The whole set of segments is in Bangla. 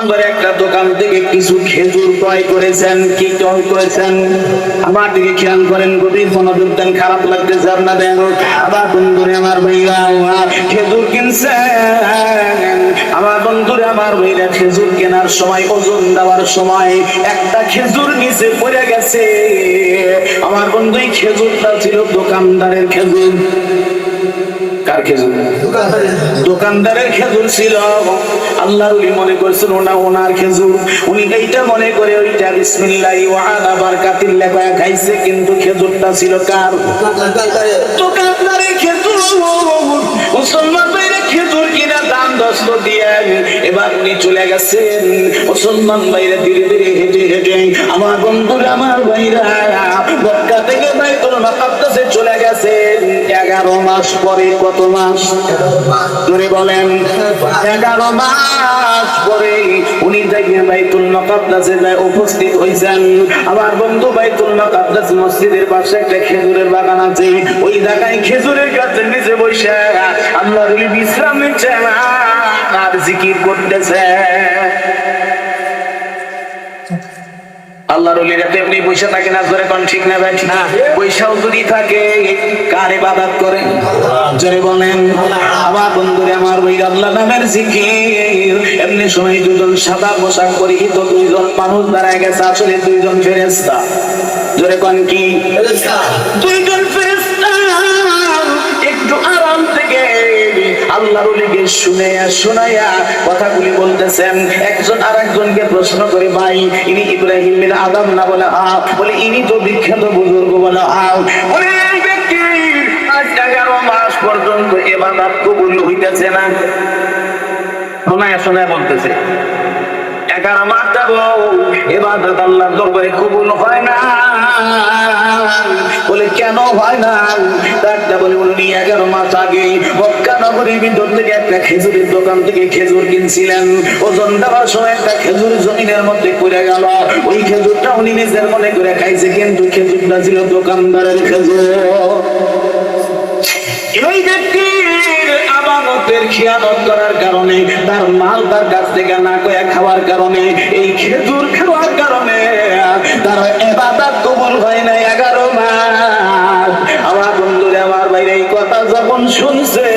ধরে একটা দোকান থেকে কিছু খেজুর ক্রয় করেছেন। কি ক্রয় করেছেন? আমার দিকে খেয়াল করেন, গভীর মনোযোগ দেন। খারাপ লাগতেছে আপনাদের? আবার বন্ধুরে আমার ভাইরা খেজুর কিনছেন। আমার বন্ধুরে আমার ভাইরা খেজুর কেনার সময়, ওজন দেওয়ার সময় একটা খেজুর নিচে পড়ে গেছে। আমার বন্ধু এই খেজুরটা ছিল দোকানদারের খেজুর। কার খেজুর? দোকানদারের খেজুর ছিল। আল্লাহর ওলি মনে করছেন ওনার খেজুর। উনি এইটা মনে করে ওইটা বিসমিল্লাহি ওয়া আলা বারাকাতিল্লাহ কয়া খাইছে, কিন্তু খেজুরটা ছিল কার? দোকানদারের খেজুর। মুসলমান ভাইরা খেজুর কিনা দাম দস্ত দিয়ে এবার উনি চলে গেছেন। মুসলমান ভাইরা ধীরে ধীরে হেঁটে হেঁটে আমার বন্ধুরা আমার ভাইরা মক্কা থেকে বাইতুল মুকাদ্দাসে চলে গেছেন 11 মাস পরে। কত মাস? ধরে বলেন। 11 মাস পরে উনি যাইয়ে বাইতুল মুকাদ্দাসে যায় উপস্থিত হইছেন। আমার বন্ধু বাইতুল মুকাদ্দাস মসজিদের পাশে একটা খেজুরের বাগান আছে। ওই জায়গায় খেজুরের গাছের নিচে বসে আল্লাহর ওলি বিশ্রাম নিচ্ছে আর জিকির করতেছে। আল্লাহর ওলিরা তেমনি বসে থাকে না? জোরে কোন ঠিক না ভাই? না, বৈশাও যদি থাকে কার ইবাদত করে? জোরে বলেন। আমার বন্ধুরে আমার ওই আল্লাহ নামের জিকির। এমনি সময় দুজন সাদা পোশাক পরিহিত দুইজন মানুষ দাঁড়ায় গেছে, আসলে দুইজন ফেরেশতা। জোরে কোন কি? দুইজন ফেরেশতা একটু আরাম থেকে আল্লাহর ওলিকে শুনাইয়া কথাগুলি বলতেছেন। একজন আরেকজনকে প্রশ্ন করে, ভাই ইনি ইব্রাহিমের আদম না? বলে হ্যাঁ। বলে ইনি তো বিখ্যাত বুজুর্গ। বলে হ্যাঁ। বলে এই ব্যক্তির 11 মাস পর্যন্ত ইবাদত কবুল হইতেছে না। শোনায় বলতেছে 11 মাস যাবো ইবাদত আল্লাহর দরবারে কবুল হয় না। বলে কেন হয় না? ডাক্তার বলে 11 মাস আগে মক্কা নগরীর ভিতর থেকে একটা খেজুরের দোকান থেকে খেজুর কিনছিলেন। ওজন দেওয়ার সময় একটা খেজুর জমিনের মধ্যে পড়ে গেল। ওই খেজুরটা উনি নিজের মনে করে খাইছে, কিন্তু খেজুরটা ছিল দোকানদারের খেজুর। এই ব্যক্তির আমানতের খেয়ানত করার কারণে, তার মাল তার কাছ থেকে না কয়া খাওয়ার কারণে, এই খেজুর খাওয়ার কারণে তার ইবাদত কবুল হয় না 11 মাস। আমার বন্ধুরা আমার ভাইরা এই কথা যখন শুনছে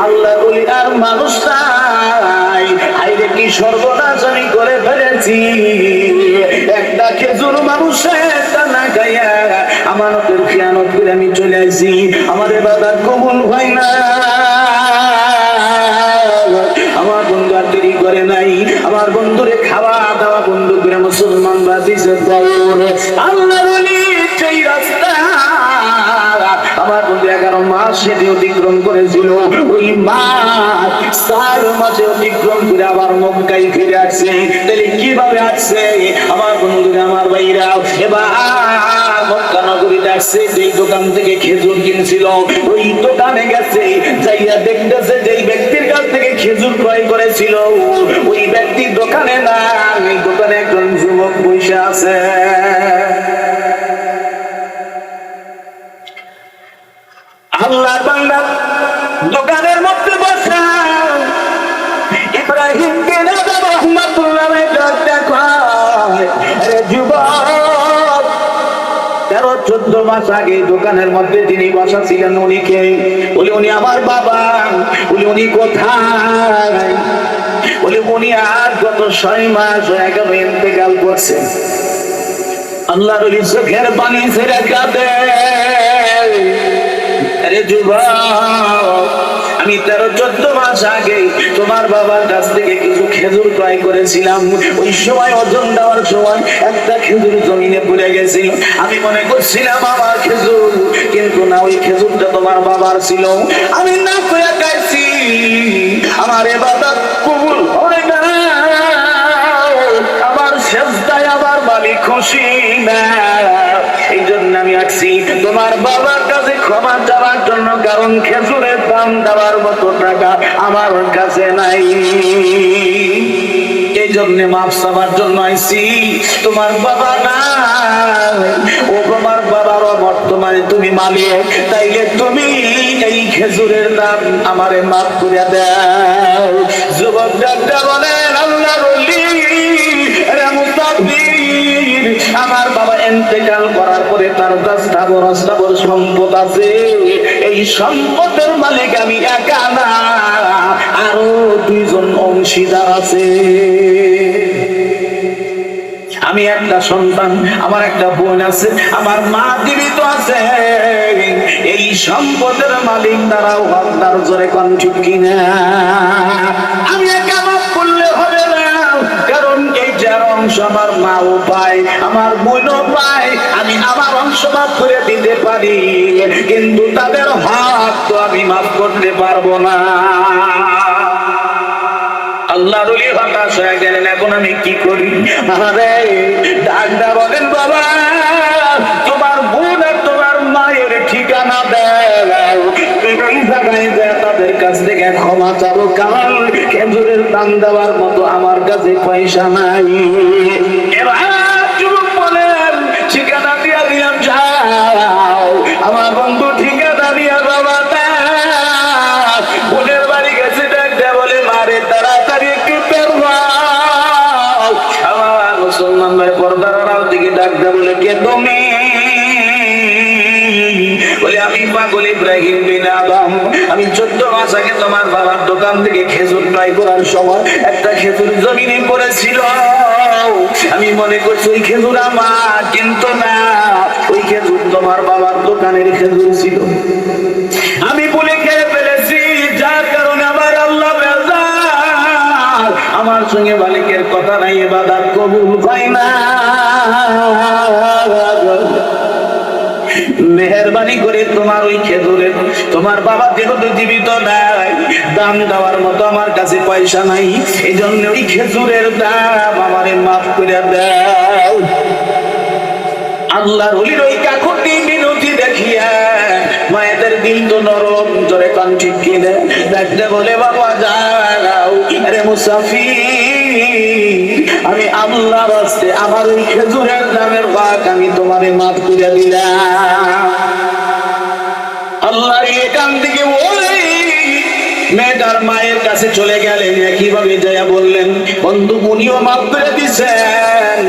আল্লাহর ওলি আর মানুষ নাই, হাইরে কি সর্বনাশ আমি করে ফেলেছি। একটা খেজুর মানুষের না খাইয়া আমানতের খেয়ানত করে আমি চলে আসি, আমার ইবাদত কবুল হয় না। আমার বন্ধু আর দেরি করে নাই, আমার বন্ধুরে খাওয়া দাওয়া বন্ধু করে মুসলমানরা দিছে দৌড়। আল্লাহর ওলি সেই রাস্তা আমার বন্ধু 11 মাস সেটি অতিক্রম করেছিল। ওই মাস 4 মাসে অতিক্রম করে আবার মক্কায় ফিরে আসছে। তাহলে কিভাবে আসছে আমার বন্ধুরা আমার ভাইরা? এবার মক্কা নগরীতে আসছে, যেই দোকান থেকে খেজুর কিনছিল ওই দোকানে গেছে, যাইয়া দেখতেছে যেই ব্যক্তির কাছ থেকে খেজুর ক্রয় করেছিল ওই ব্যক্তি দোকানে না, এই দোকানে একজন যুবক বসে আছে। আল্লাহর বান্দা দোকানের মধ্যে বসা ইব্রাহিমকে রহমাতুল্লাহ আরে যুবক, 13-14 মাস আগে দোকানের মধ্যে যিনি বসা ছিলেন উনি কে? বলে উনি আমার বাবা। বলে উনি কোথায়? বলে উনি আর গত 6 মাস হয়ে গেল ইন্তেকাল করছে। আল্লাহর ওলি চোখের পানি ছেড়ে কাঁদে। আরে যুবক, আমি 13-14 মাস আগে তোমার বাবার কাছ থেকে কিছু খেজুর ক্রয় করেছিলাম। ওই সময় ওজন দেওয়ার সময় একটা খেজুর জমিনে পড়ে গেছিল। আমি মনে করছিলাম আমার খেজুর, কিন্তু না, ওই খেজুরটা তোমার বাবার ছিল। আমি না করে খাইছি, আমার ইবাদত কবুল হয় না, আমার সেজদায় আমার মালিক খুশি না। এই জন্য আমি আসছি তোমার বাবার কাছে ক্ষমা চাওয়ার জন্য, কারণ খেজুরের দাম দেওয়ার মতো টাকা আমার কাছে নাই। এই জন্য মাফ চাওয়ার জন্য আইছি। তোমার বাবা নাই, ও তোমার বাবারও বর্তমানে তুমি মালিক, তাইলে তুমি এই খেজুরের দাম আমারে মাফ করে দাও। যুবক ডাক্তার বলেন আল্লাহর ওলি ইন্তেকাল করার পরে তার স্থাবর সম্পদ আছে, এই সম্পদের মালিক আমি একা না, আরো দুইজন অংশীদার আছে। আমি একটা সন্তান, আমার একটা বোন আছে, আমার মা জীবিত আছে, এই সম্পদের মালিক তারাও আপনার জোরে কোন ঠিক কিনা? আমি একা মাফ করলে হবে না, কারণ এই যার অংশ আমার মাও পায়, আমার বোনও পায়, আমি আমার অংশ মাফ করে দিতে পারি, কিন্তু তাদের হক তো আমি মাফ করতে পারবো না। আল্লাহর ওলি হতাশ হয়ে গেলেন, এখন আমি কি করি? আরে ডাক্তার বলেন, বাবা তোমার বোন আর তোমার মায়ের ঠিকানা দাও, এই জায়গায় যায় তাদের কাছ থেকে ক্ষমা চাবো, কারণ খেজুরের দাম দেওয়ার মতো আমার কাছে পয়সা নাই। এবার যুবক বলেন, ঠিকানা দিয়া দিলাম, যাও আমার বন্ধু ঠিকানা দিয়া বাবা বোনের বাড়ি গেছে, ডাক্তার বলে মারে তাড়াতাড়ি একটু আমার মুসলমান ভাই পর্দার আড়াল থেকে ডাক্তার বলে, কে তুমি? বলে আমি পাগল ইব্রাহিম বিন আদম, আমি 14 মাস আগে তোমার বাবার দোকান থেকে খেজুর ক্রয় করার সময় একটা খেজুর জমিনে পড়েছিল, আমি মনে করছি ওই খেজুর আমার, কিন্তু না, ওই খেজুর তোমার বাবার দোকানের খেজুর ছিল। আমি বলে খেয়ে ফেলেছি, যার কারণে আমার আল্লাহ বেজার, আমার সঙ্গে মালিকের কথা নাই, ইবাদত কবুল হয় না। মেহেরবানি করে তোমার ওই খেজুরের, তোমার বাবা যেহেতু জীবিত নাই, দাম দেওয়ার মতো আমার কাছে পয়সা নাই, এই জন্য ওই খেজুরের দাম আমারে মাফ করে দাও। আল্লাহর ওলির ওই কাকুতি মিনতি দেখিয়া মায়েদের দিল তো নরম, জোরে কান ঠিক কিনে দেখতে বলে, বাবা যাও, আরে মুসাফির, আমি আল্লাহ রাস্তে আমার ওই খেজুরের দামের ভাগ আমি তোমারে মাফ করে দিলাম। আল্লাহর এখান থেকে ওই মেয়েটার মায়ের কাছে চলে গেলেন, একইভাবে যাইয়া বললেন, বন্ধু উনিও মাফ করে দিচ্ছেন,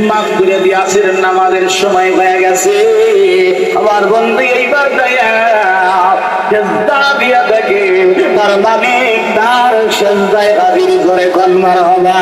মাফ করে দিয়ে আসরের নামাজের সময় হয়ে গেছে, আমার বন্ধু এইবার যাইয়া সেজদা দিয়া দেখে তার মালিক তার সেজদায় হাজির করে কোন মারহাবা।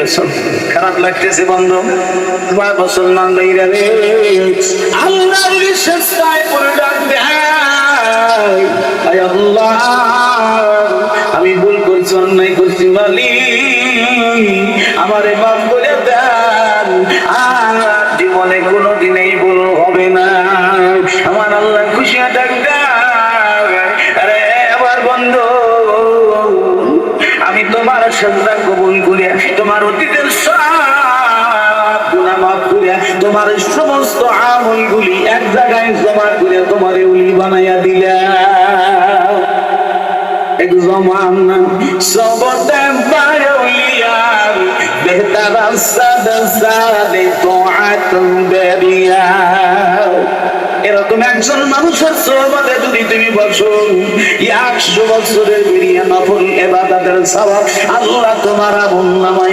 গেছো, খারাপ লাগতেছে বন্ধু। তোমার মুসলমান ভাইরা রে, আল্লাহর বিশ্বাসটাই পড়ে ডাকবে, আয় আল্লাহ আমি ভুল করছি, অন্যায় করছি, মালিক আমারে মাফ করে দেন, আর জীবনে কোনোদিনই ভুল হবে না। আমার আল্লাহ খুশি ডাকবে, আরে আমার বন্ধু আমি তোমার সাজদা কবুল করে, তোমার অতীতের সব গুনাহ মাফ করে, তোমার সমস্ত আমলগুলি এক জায়গায় জমা করে তোমারে ওলি বানাইয়া দিলাম। এক জমানা সবতে বায়ুলিয়ার বেহতার সাদা সাদে তোআত বেরিয়া। এরকম একজন মানুষের সোহবতে যদি তুমি বসো, 100 বছরের বেরিয়ে নফল ইবাদতের সওয়াব আল্লাহ তোমার আমলনামায়